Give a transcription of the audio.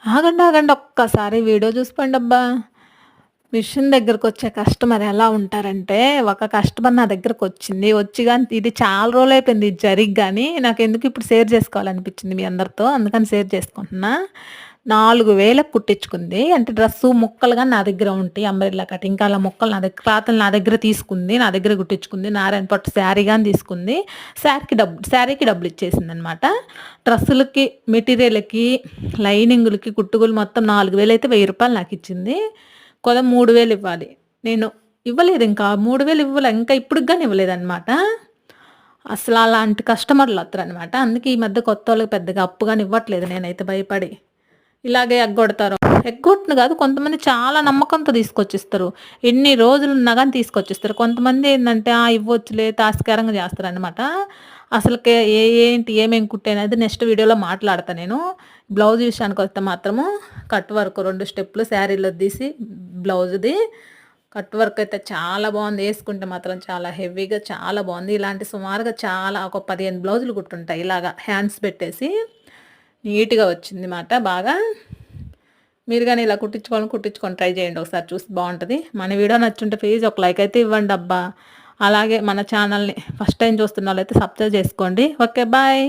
ఆగండి, ఆగండి ఒక్కసారి వీడియో చూసిపోండబ్బా! మిషన్ దగ్గరకొచ్చే కస్టమర్ ఎలా ఉంటారంటే, ఒక కస్టమర్ నా దగ్గరకొచ్చింది. వచ్చి గాని ఇది చాలా రోజులైపోయింది ఇది జరిగి గాని, నాకెందుకు ఇప్పుడు షేర్ చేసుకోవాలనిపించింది మీ అందరితో. అందుకని షేర్ చేసుకుంటున్నా. 4000కి కుట్టించుకుంది. అంటే డ్రెస్సు ముక్కలు గాని నా దగ్గర ఉంటాయి. Umbrella cut. ఇంకా అలా ముక్కలు నా దగ్గర క్లాతులు నా దగ్గర తీసుకుంది. నా దగ్గర కుట్టించుకుంది. నారాయణ పట్టు శారీ గాని తీసుకుంది. శారీకి డబ్బులిచ్చేసిందనమాట. డ్రెస్సులకి, మెటీరియల్‌కి, లైనింగులకి, కుట్టుగులు మొత్తం 4000 అయితే రూ. 1000 నాకిచ్చింది. 3000 ఇవ్వాలి. నేను ఇవ్వలేదింకా. 3000 ఇవ్వలే. ఇంకా ఇప్పటికి గాని ఇవ్వలేదనమాట. అసలలాంటి కస్టమర్‌లొత్తరనమాట. అందుకే ఈ మధ్య కొత్తోళ్ళకి పెద్దగా అప్పు గాని ఇవ్వట్లేదు నేనైతే భయపడి. ఇలాగే ఎగ్గొడతారు. ఎగ్గొట్టను గాదు, కొంతమంది చాలా నమ్మకంతో తీసుకొచ్చిస్తారు. ఎన్ని రోజులున్నా గాని తీసుకొచ్చిస్తారు. కొంతమంది ఏందంటే, ఇవ్వొచ్చులే తాస్కారంగా చేస్తారనమాట. అసలకే ఏంటి ఏమేం కుట్టేనది నెక్స్ట్ వీడియోలో మాట్లాడతా నేను. బ్లౌజ్ విషయానికొస్తే మాత్రము కట్ వర్క్ 2 స్టెప్పులు శారీలో తీసి బ్లౌజ్‌ది. కట్ వర్క్ అయితే చాలా బావుంది. యేసుకుంటే మాత్రం చాలా హెవీగా చాలా బావుంది. ఇలాంటి సుమారుగా చాలా ఒక 15 బ్లౌజులు కుట్టుంటాయి ఇలాగా హ్యాండ్స్ పెట్టేసి. నీట్‌గా వచ్చింది మాట బాగా. మీరు గాని ఇలా కుట్టించుకొని ట్రై చేయండి ఒకసారి చూసి బావుంటది. మన వీడియో నచ్చుంటే ప్లీజ్ ఒక లైక్ అయితే ఇవ్వండబ్బా! అలాగే మన ఛానల్‌ని ఫస్ట్ టైమ్ చూస్తున్నోళ్ళైతే సబ్స్క్రైబ్ చేసుకోండి. ఓకే. బాయ్.